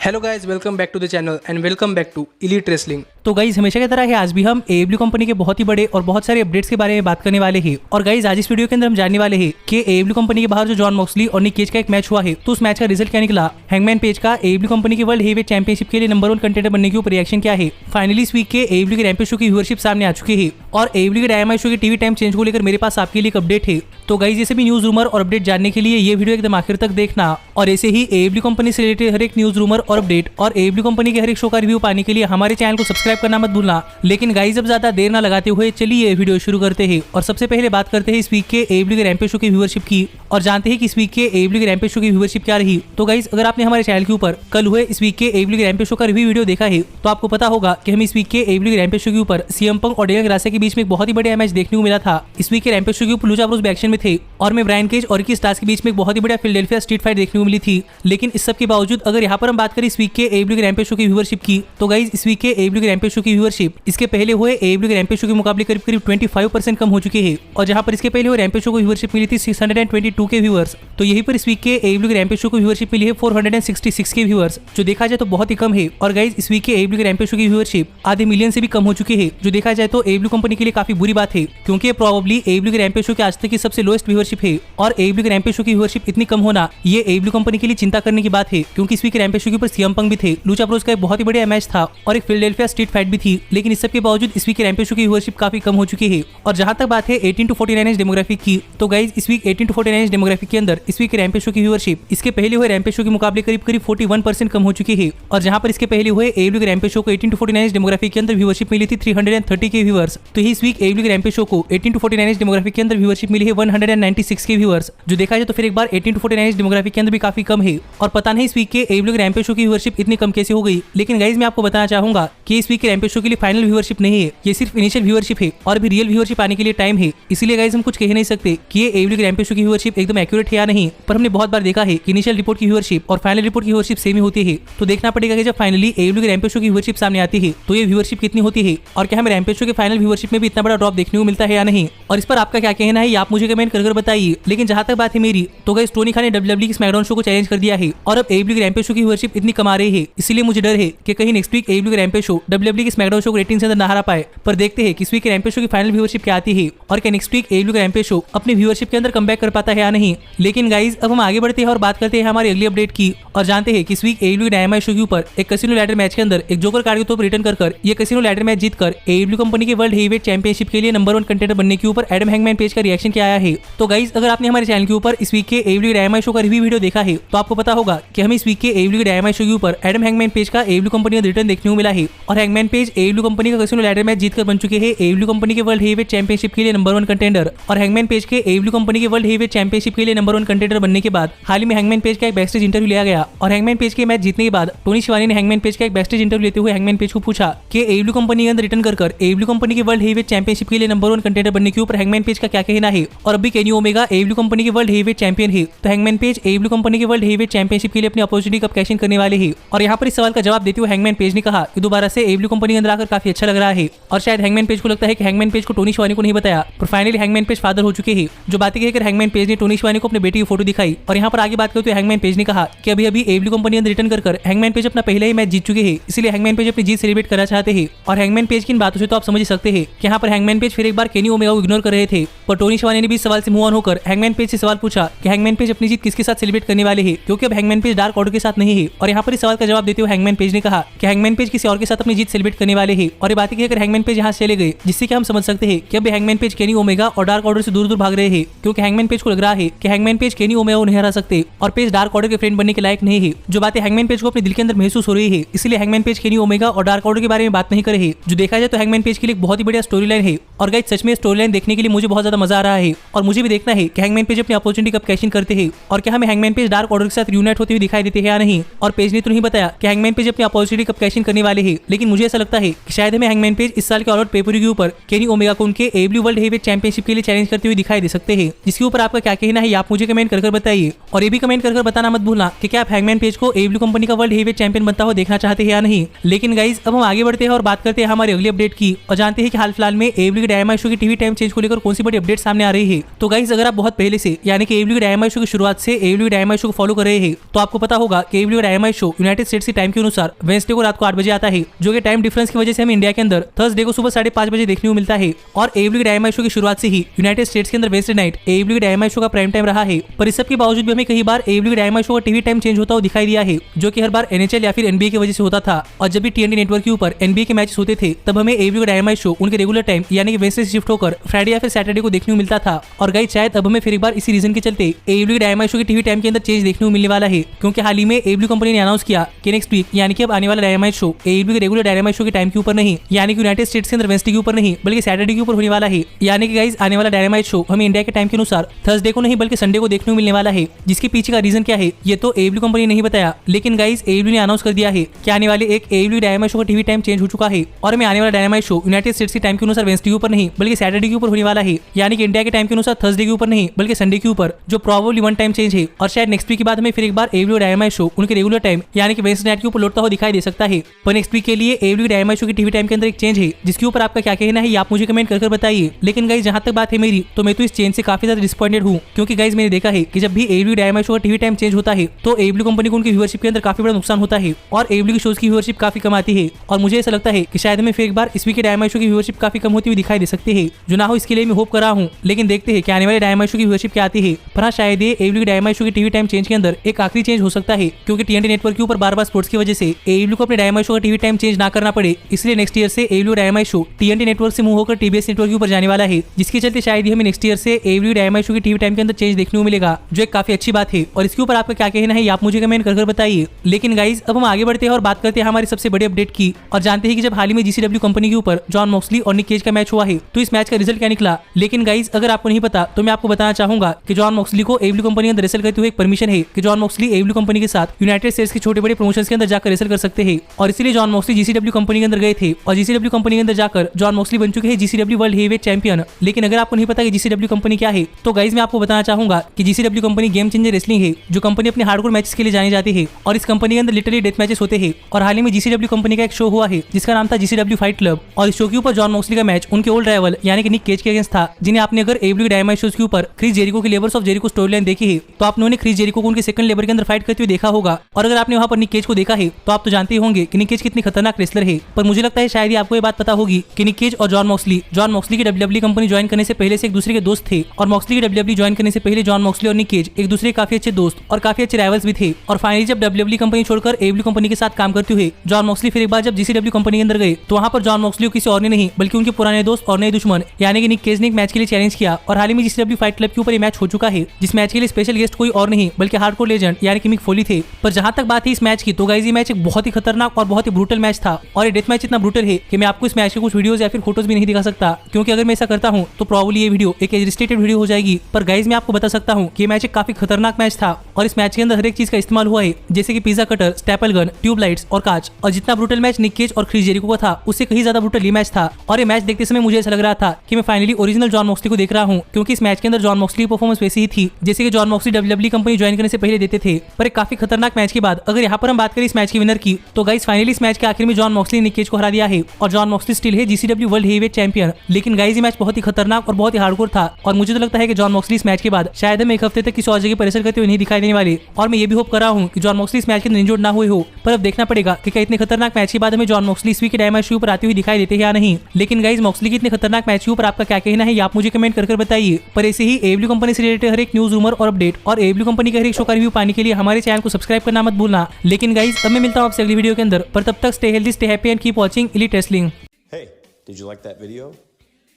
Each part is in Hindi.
Hello guys, welcome back to the channel and welcome back to elite wrestling. तो गाइज हमेशा की तरह है आज भी हम AEW कंपनी के बहुत ही बड़े और बहुत सारे अपडेट्स के बारे में बात करने वाले हैं। और गाइज आज इस वीडियो के अंदर हम जानने वाले हैं कि AEW कंपनी के बाहर जो जॉन मॉक्सली और निक केज का एक मैच हुआ है, तो उस मैच का रिजल्ट क्या निकला, हैंगमैन पेज का AEW कंपनी के वर्ल्ड हेवीवेट चैंपियनशिप के लिए नंबर 1 कंटेंडर बनने के ऊपर रिएक्शन क्या है। फाइनली इस वीक के AEW के रैम्पेज शो की व्यूअरशिप सामने आ चुकी है और AEW के डायनामाइट शो के टीवी टाइम चेंज को लेकर मेरे पास आपके लिए एक अपडेट है। तो गाइज ये सभी न्यूज रूमर और अपडेट जानने के लिए ये वीडियो एकदम आखिर तक देखना और ऐसे ही AEW कंपनी से रिलेटेड हर एक न्यूज रूमर और अपडेट और AEW कंपनी के हर एक शो का रिव्यू पाने के लिए हमारे चैनल को सब्सक्राइब करना मत भूलना। लेकिन गाइज अब ज्यादा देर ना लगाते हुए चलिए ये वीडियो शुरू करते हैं और सबसे पहले बात करते हैं इस वीक के AEW के रैम्पेज शो की व्यूअरशिप की और जानते हैं कि इस वीक के AEW के रैम्पेज शो की व्यूअरशिप क्या रही। तो गाइज अगर आपने हमारे चैनल के ऊपर कल हुए इस वीक के AEW के रैम्पेज शो का रिव्यू वीडियो देखा है तो आपको पता होगा कि हम इस वीक के AEW के रैम्पेज शो के ऊपर CM पंक और डेनियल ग्रासिया के बीच में एक बहुत ही बड़ा मैच देखने को मिला था। इस वीक के रैम्पेज शो के ऊपर लूचा ब्रोस भी एक्शन में थे और मैं ब्रायन केज और रिकी स्टार्स के बीच में एक बहुत ही बड़ा फिलाडेल्फिया स्ट्रीट फाइट देखने को मिली थी। लेकिन इस सब के बावजूद अगर यहाँ पर हम बात करें इस वीक के AEW के रैम्पेज शो की व्यूअरशिप की तो गाइज इस वीक के AEW के रैम्पेज शो की व्यूअरशिप इसके पहले हुए AEW के रैम्पेज शो के मुकाबले करीब 25% कम हो चुकी है और जहां पर इसके पहले हुए रैम्पेज शो को व्यूअरशिप मिली थी 622 के व्यूअर्स, तो यहीं पर इस वीक के AEW के रैम्पेज शो को व्यूअरशिप मिली है 466 के व्यूअर्स, जो देखा जाए तो बहुत ही कम है। और गाइज इस वीक के AEW के रैम्पेज शो की व्यूअरशिप आधे मिलियन से भी कम हो चुकी है, जो देखा जाए तो AEW कंपनी के लिए काफी बुरी बात है क्योंकि ये प्रोबेबली AEW के रैम्पेज शो के आज तक की सबसे लोएस्ट व्यूअरशिप है। और AEW के रैम्पेज शो की व्यूअरशिप इतनी कम होना ये AEW कंपनी के लिए चिंता करने की बात है क्योंकि इस वीक के रैम्पेज शो के ऊपर CM पंक भी थे, लूचा ब्रोस का एक बहुत ही बढ़िया मैच था और एक फिलाडेल्फिया स्ट्रीट फाइट भी थी। लेकिन इस सब के बावजूद इस वीक के रैम्पेज शो की व्यूअरशिप काफी कम हो चुकी है। और जहां तक बात है 18 to 49 एज डेमोग्राफिक की तो गाइज इस वीक 18 to 49 एज डेमोग्राफिक के अंदर इस वीक के रैम्पेज शो की व्यूअरशिप इसके पहले हुए रैम्पेज शो के मुकाबले करीब 41% कम हो चुकी है। और जहां पर इसके पहले हुए AEW के रैम्पेज शो को 18 to 49 एज डेमोग्राफिक के अंदर व्यूअरशिप मिली थी 330 के व्यूअर्स, तो इस वीक AEW के रैम्पेज शो को 18 to 49 एज डेमोग्राफिक के अंदर व्यूअरशिप मिली है 196 के व्यूअर्स, जो देखा जाए तो फिर एक बार 18 to 49 एज डेमोग्राफिक के अंदर भी काफी कम है। और पता नहीं इस वीक के AEW के रैम्पेज शो की व्यूअरशिप इतनी कम कैसे हो गई। लेकिन गाइज मैं आपको बताना चाहूंगा कि इस वीक के रैम्पेज शो के लिए फाइनल व्यूअरशिप नहीं है, ये सिर्फ इनिशियल व्यूअरशिप है और भी रियल व्यूअरशिप आने के लिए टाइम है। इसीलिए गाइज हम कुछ कह नहीं सकते कि ये AEW के रैम्पेज शो की व्यूअरशिप एकदम एक्यूरेट है या नहीं, पर हमने बहुत बार देखा है कि इनिशियल रिपोर्ट की व्यूअरशिप और फाइनल रिपोर्ट की व्यूअरशिप सेम ही होती है। तो देखना पड़ेगा कि जब फाइनली AEW के रैम्पेज शो की व्यूअरशिप सामने आती है तो ये व्यूअरशिप कितनी होती है और क्या हमें रैम्पेज शो के फाइनल व्यूअरशिप में भी इतना बड़ा ड्रॉप देखने को मिलता है या नहीं। और इस पर आपका क्या कहना है आप मुझे कमेंट कर बताइए। लेकिन जहां तक बात है मेरी तो गाइज टोनी खान ने WWE के स्मैकडाउन शो को चैलेंज कर दिया है और अब AEW के रैम्पेज शो की व्यूअरशिप इतनी कमा रही है, इसीलिए मुझे डर है कि कहीं नेक्स्ट वीक AEW के रैम्पेज शो WWE के स्मैकडाउन शो को रेटिंग से अंदर ना हरा पाए। पर देखते हैं कि इस वीक के रैम्पेज शो की फाइनल व्यूअरशिप क्या आती है और क्या नेक्स्ट वीक AEW का रैम्पेज शो अपनी व्यूअरशिप के अंदर कमबैक कर पाता है या नहीं। लेकिन गाइज अब हम आगे बढ़ते हैं और बात करते हैं हमारे अगली अपडेट की और जानते हैं कि इस वीक AEW डायनामाइट शो के ऊपर एक कैसीनो लैडर मैच के अंदर एक जोकर कार्ड के तौर पर रिटर्न कर ये कैसीनो लैडर मैच जीतकर AEW कंपनी के वर्ल्ड हेवीवेट चैंपियनशिप के लिए नंबर 1 कंटेंडर बनने के ऊपर एडम हैंगमैन पेज का रिएक्शन क्या आया है। तो गाइज अगर आपने हमारे चैनल के ऊपर इस वीक के AEW डायनामाइट शो का रिव्यू वीडियो देखा है तो आपको पता होगा कि हम इस वीक के AEW डायनामाइट शो के ऊपर एडम हैंगमैन पेज का AEW कंपनी का रिटर्न देखने को मिला है और हैंगमैन पेज AEW कंपनी का कैसीनो लैडर मैच जीतकर बन चुके हैं AEW कंपनी के वर्ल्ड हेवीवेट चैंपियनशिप के लिए नंबर 1 कंटेंडर। और हैंगमैन पेज के AEW कंपनी के वर्ल्ड हेवीवेट चैंपियनशिप के लिए नंबर 1 कंटेंडर बनने के बाद हाल ही में हैंगमैन पेज का एक बैकस्टेज इंटरव्यू लिया गया और हैंगमैन पेज के मैच जीतने के बाद टोनी शिवानी ने हैंगमैन पेज का एक बैकस्टेज इंटरव्यू लेते हुए हैंगमैन पेज को पूछा कि AEW कंपनी के अंदर रिटर्न कर AEW कंपनी के वर्ल्ड हेवीवेट चैंपियनशिप के लिए नंबर 1 कंटेंडर बनने के ऊपर हैंगमैन पेज का क्या कहना है। और अभी केनी ओमेगा AEW कंपनी के वर्ल्ड हेवीवेट चैंपियन है, तो हैंगमैन पेज AEW कंपनी के वर्ल्ड हेवीवेट चैंपियनशिप के लिए अपनी अपॉर्चुनिटी कब कैश इन करने वाले हैं। और यहाँ पर इस सवाल का जवाब देते हुए हैंगमैन पेज ने कहा कि दोबारा से AEW कंपनी के अंदर आकर काफी अच्छा लग रहा है और शायद हैंगमैन पेज को लगता है कि हैंगमैन पेज को टोनी शिवानी को नहीं बताया, पर फाइनली हैंगमैन पेज फादर हो चुके हैं। जो बातें कहकर हैंगमैन पेज ने टोनी शिवानी को अपने बेटी की फोटो दिखाई और यहाँ पर आगे बात करते हुए हैंगमैन पेज ने कहा कि अभी AEW कंपनी अंदर रिटर्न कर हैंगमैन पेज अपना पहले ही मैच जीत चुके हैं, इसलिए हैंगमैन पेज अपनी जीत सेलिब्रेट करना चाहते हैं। और हैंगमैन पेज की इन बातों से तो आप समझ सकते हैं कि यहाँ पर हैंगमैन पेज फिर एक बार केनी ओमेगा को इग्नोर कर रहे थे, पर टोनी शिवानी ने भी इस सवाल से मूव ऑन होकर हैंगमैन पेज से सवाल पूछा कि हैंगमैन पेज अपनी जीत किसके साथ सेलिब्रेट करने वाले हैं, क्योंकि अब हैंगमैन पेज डार्क ऑर्डर के साथ नहीं है। और यहाँ पर इस सवाल का जवाब देते हुए हैंगमैन पेज ने कहा कि हैंगमैन पेज किसी और के साथ अपनी जीत सेलिब्रेट करने वाले हैं। और ये बातें कहकर हैंगमैन पेज यहाँ से चले गए, जिससे कि हम समझ सकते हैं कि अब हैंगमैन पेज केनी ओमेगा और डार्क ऑर्डर से दूर दूर भाग रहे हैं, क्योंकि हैंगमैन पेज को लग रहा है कि हैंगमैन पेज केनी ओमेगा को नहीं हरा सकते और पेज डार्क ऑर्डर के फ्रेंड बनने के लायक नहीं है। जो बातें हैंगमैन पेज को अपने दिल के अंदर महसूस हो रही है, इसलिए हैंगमैन पेज केनी ओमेगा और डार्क ऑर्डर के बारे में बात नहीं कर रहे हैं। जो देखा जाए तो हैंगमैन पेज के लिए बहुत ही बढ़िया स्टोरी लाइन है और गाइस सच में स्टोरी लाइन देखने के लिए मुझे बहुत ज्यादा मजा आ रहा है और मुझे भी देखना है कि हैंगमैन पेज अपनी अपॉर्चुनिटी कब कैश इन करते हैं और क्या हमें हैंगमैन पेज डार्क ऑर्डर के साथ रियूनाइट होते हुए दिखाई देते हैं या नहीं। और पेज ने तो नहीं बताया कि हैंगमैन पेज अपनी अपॉर्चुनिटी कब कैश इन करने वाले हैं, लेकिन मुझे ऐसा लगता है कि शायद हमें हैंगमैन पेज इस साल के ऑल आउट पेपर के ऊपर केनी ओमेगा को उनके AEW वर्ल्ड हेवीवेट चैंपियनशिप के लिए चैलेंज करते हुए दिखाई दे सकते हैं, जिसके ऊपर आपका क्या कहना है आप मुझे कमेंट कर बताइए। और ये भी कमेंट कर बताना मत भूलना कि क्या आप हैंगमैन पेज को AEW कंपनी का वर्ल्ड हेवीवेट चैंपियन बनता हुआ देखना चाहते हैं या नहीं। लेकिन गाइज अब हम आगे बढ़ते हैं और बात करते हैं हमारे अगली अपडेट की और जानते हैं कि हाल फिलहाल में AEW के डायनामाइट शो की टीवी टाइम चेंज को लेकर कौन सी बड़ी अपडेट सामने आ रही है। तो गाइज अगर आप बहुत पहले से यानी कि AEW के डायनामाइट शो की शुरुआत से AEW के डायनामाइट शो को फॉलो कर रहे हैं तो आपको पता होगा कि AEW के dynamite match show United states के टाइम के अनुसार वेंसडे को रात को 8 बजे आता है, जो कि टाइम डिफरेंस की वजह से हमें इंडिया के अंदर थर्सडे को सुबह 5:30 बजे देखने को मिलता है। और AEW के डायनामाइट शो की शुरुआत से ही यूनाइटेड स्टेट्स के अंदर वेंसडे नाइट AEW के डायनामाइट शो का प्राइम टाइम रहा है। पर इस सब के बावजूद भी हमें कई बार AEW के डायनामाइट शो का टीवी टाइम चेंज होता हुआ दिखाई दिया है, जो कि हर बार NHL या फिर NBA की वजह से होता था। और जब भी TNT नेटवर्क के ऊपर NBA के मैच होते थे, तब हमें AEW का डायनामाइट शो उनके रेगुलर टाइम यानी कि वेंसडे से शिफ्ट होकर फ्राइडे या फिर सैटरडे को देखने को मिलता था। और गाइस शायद अब हमें फिर एक बार इसी रीजन के चलते AEW के डायनामाइट शो के टीवी टाइम के अंदर चेंज देखने को मिलने वाला है, क्योंकि हाल ही में AEW कंपनी ने अनाउंस किया कि नेक्स्ट वीक यानी कि अब आने वाला डायनामाइट शो AEW के रेगुलर डायनामाइट शो के टाइम के ऊपर नहीं, यानी कि यूनाइटेड स्टेट्स के अंदर वेंसडे के ऊपर नहीं बल्कि सैटरडे के ऊपर होने वाला है। यानी कि गाइस आने वाला डायनामाइट शो हमें इंडिया के टाइम के अनुसार थर्सडे को नहीं बल्कि संडे को देखने को मिलने वाला है। जिसके पीछे का रीजन क्या है ये तो AEW कंपनी ने नहीं बताया, लेकिन गाइस AEW ने अनाउंस कर दिया है कि आने वाले एक AEW डायनामाइट शो का टीवी टाइम चेंज हो चुका है और हमें आने वाला डायनामाइट शो यूनाइटेड स्टेट्स के टाइम के अनुसार वेंसडे के ऊपर नहीं बल्कि सैटरडे के ऊपर होने वाला है। यानी कि इंडिया के टाइम के अनुसार थर्सडे के ऊपर नहीं बल्कि संडे के ऊपर, जो प्रोबेबली वन टाइम चेंज है। और शायद नेक्स्ट वीक के बाद हमें फिर एक बार AEW डायनामाइट शो उनके रेगुलर टाइम यानी कि वेंसडे नाइट के ऊपर लौटता हुआ दिखाई दे सकता है। पर नेक्स्ट वीक के लिए AEW डायनामाइट शो के टीवी टाइम के अंदर एक चेंज है, जिसके ऊपर आपका क्या कहना है आप मुझे कमेंट कर बताइए। लेकिन गाइस जहां तक बात है मेरी, तो मैं तो इस चेंज से काफी ज्यादा डिसअपॉइंटेड हूं, क्योंकि गाइस मैंने देखा है कि जब भी AEW डायनामाइट शो का टीवी टाइम चेंज होता है तो AEW कंपनी को उनकी व्यूअरशिप के अंदर काफी बड़ा नुकसान होता है और AEW की शोज की व्यूअरशिप काफी कम आती है। और मुझे ऐसा लगता है कि शायद हमें फिर एक बार इस वीक के डायनामाइट शो की व्यूअरशिप काफी कम होती हुई दिखाई दे सकती है, जो ना हो इसके लिए मैं होप कर रहा हूं। लेकिन देखते हैं कि आने वाले डायनामाइट शो की व्यूअरशिप क्या आती है। पर हाँ, शायद ये AEW के डायनामाइट शो के टीवी टाइम चेंज के अंदर एक आखिरी चेंज हो सकता है, क्योंकि TNT नेटवर्क के ऊपर बार-बार स्पोर्ट्स की वजह से AEW को अपने डायनामाइट शो का टीवी टाइम चेंज ना करना पड़े, इसलिए नेक्स्ट ईयर से AEW dynamite show TNT network से मूव होकर TBS नेटवर्क के ऊपर जाने वाला है, जिसके चलते शायद ही हमें नेक्स्ट ईयर से AEW डायनामाइट शो की टीवी टाइम के अंदर चेंज देखने को मिलेगा, जो एक काफी अच्छी बात है। और इसके ऊपर आपका क्या कहना है आप मुझे कमेंट कर बताइए। लेकिन गाइस अब हम आगे बढ़ते हैं और बात करते हैं हमारी सबसे बड़ी अपडेट की, और जानते हैं कि जब हाल ही में GCW कंपनी के ऊपर जॉन मॉक्सली और निक केज का मैच हुआ है, तो इस मैच का रिजल्ट क्या निकला। लेकिन गाइस अगर आपको नहीं पता तो मैं आपको बताना चाहूंगा कि जॉन मॉक्सली को AEW कंपनी के अंदर रेसल करते हुए एक परमिशन है कि जॉन मॉक्सली AEW कंपनी के साथ यूनाइटेड स्टेट्स के छोटे बड़े प्रमोशंस के अंदर जाकर रेसल कर सकते हैं। और इसीलिए जॉन मॉक्सली GCW कंपनी के अंदर गए थे और GCW कंपनी के अंदर जाकर जॉन मॉक्सली बन चुके हैं GCW वर्ल्ड हेवीवेट चैंपियन। लेकिन अगर आपको नहीं पता कि GCW कंपनी क्या है, तो गाइस मैं आपको बताना चाहूंगा कि GCW company game changer wrestling है, जो कंपनी अपने हार्डकोर मैचेस के लिए जानी जाती है। और इस कंपनी के अंदर लिटरली डेथ मैचेस होते हैं। और हाल ही में GCW कंपनी का एक शो हुआ है जिसका नाम था GCW फाइट क्लब, और इस शो के ऊपर जॉन मॉक्सली का मैच उनके ओल्ड राइवल यानी कि निक केज के अगेंस्ट था, जिन्हें आपने अगर AEW डायनामाइट शोज के ऊपर क्रिस जेरिको की labours of Jericho story line देखी है, तो आपने उन्हें क्रिस जेरिको को उनके सेकंड लेबर के अंदर फाइट करते हुए देखा होगा। और अगर आपने वहां पर निक केज को देखा है तो आप तो जानते ही होंगे कि निक केज कितनी खतरनाक रेसलर है। पर मुझे लगता है शायद ही आपको ये बात पता होगी कि निक केज और जॉन मॉक्सली की WWE कंपनी ज्वाइन करने से पहले से एक दूसरे के दोस्त थे, और मॉक्सली की WWE ज्वाइन करने से पहले जॉन मॉक्सली और निक केज एक दूसरे के काफी अच्छे दोस्त और काफी अच्छे राइवल्स भी थे। और फाइनली जब WWE कंपनी छोड़कर AEW कंपनी के साथ काम करते हुए जॉन मॉक्सली फिर एक बार जब GCW कंपनी के अंदर गए, तो वहां पर जॉन मॉक्सली को किसी और ने नहीं बल्कि उनके पुराने दोस्त और नए दुश्मन यानी कि निक केज ने एक मैच के लिए चैलेंज किया। और हाल ही में GCW फाइट क्लब के ऊपर ये मैच हो चुका है, जिस मैच के लिए स्पेशल गेस्ट कोई और नहीं बल्कि हार्डकोर लेजेंड यानी कि मिक फोली थे। पर जहां तक बात है इस मैच की, तो गाइस ये मैच एक बहुत ही खतरनाक और बहुत ही ब्रूटल मैच था। और ये डेथ मैच इतना ब्रूटल है कि मैं आपको इस मैच के कुछ वीडियोस या फिर फोटोज भी नहीं दिखा सकता, क्योंकि अगर मैं ऐसा करता हूं तो प्रोबेबली ये वीडियो एक एज रिस्ट्रिक्टेड वीडियो हो जाएगी। पर गाइस मैं आपको बता सकता हूं कि ये मैच एक काफी खतरनाक मैच था, और इस मैच के अंदर हर एक चीज का इस्तेमाल हुआ है, जैसे कि pizza cutter, staple gun, tube lights और कांच। और जितना ब्रूटल मैच निक केज और क्रिस जेरिको का था, उससे कहीं ज्यादा ब्रूटल ये मैच था। और ये मैच देखते समय मुझे ऐसा लग रहा था कि मैं फाइनली ओरिजिनल जॉन मॉक्सली को देख रहा हूं, क्योंकि इस मैच के अंदर जॉन मॉक्सली की परफॉर्मेंस वैसी ही थी जैसे कि John Moxley WWE company join करने से पहले देते थे। पर एक काफी खतरनाक मैच के बाद अगर यहाँ पर हम बात करें इस मैच के विनर की, तो गाइस फाइनली इस मैच के आखिर में जॉन मॉक्सली ने निक केज को हरा दिया है, और जॉन मॉक्सली स्टिल है GCW वर्ल्ड हेवीवेट चैंपियन। लेकिन गाइस ये मैच बहुत ही खतरनाक और बहुत ही हार्डकोर था, और मुझे तो लगता है कि जॉन मॉक्सली इस मैच के बाद शायद हम एक हफ्ते तक किसी और जगह पर रेसल करते हुए नहीं दिखाई देने वाले। और मैं ये भी होप कर रहा हूँ कि जॉन मॉक्सली इस मैच के अंदर इंजर्ड ना हुए हो। पर अब देखना पड़ेगा कि क्या इतने खतरनाक मैच के बाद हमें जॉन मॉक्सली इस वीक के डायनामाइट शो पर आते हुए दिखाई देते हैं या नहीं। लेकिन गाइस मॉक्सली की इतने खतरनाक मैच के ऊपर आपका क्या कहना है आप मुझे कमेंट कर बताइए। पर ऐसे ही AEW कंपनी से रिलेटेड हर एक न्यूज, रूमर और अपडेट और AEW कंपनी के हर एक शो का रिव्यू पाने के लिए हमारे चैनल को सब्सक्राइब करना मत भूलना। लेकिन गाइस अब मैं मिलता हूँ आपसे अगली वीडियो के अंदर, पर तब तक stay healthy, stay happy and keep watching elite wrestling. Hey, did you like that video?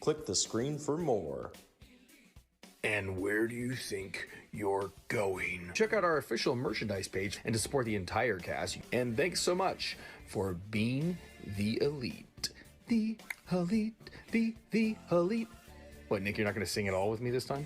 Click the screen for more. And where do you think you're going? Check out our official merchandise page and to support the entire cast. And thanks so much for being the elite. The elite, the elite. What, Nick, you're not going to sing it all with me this time?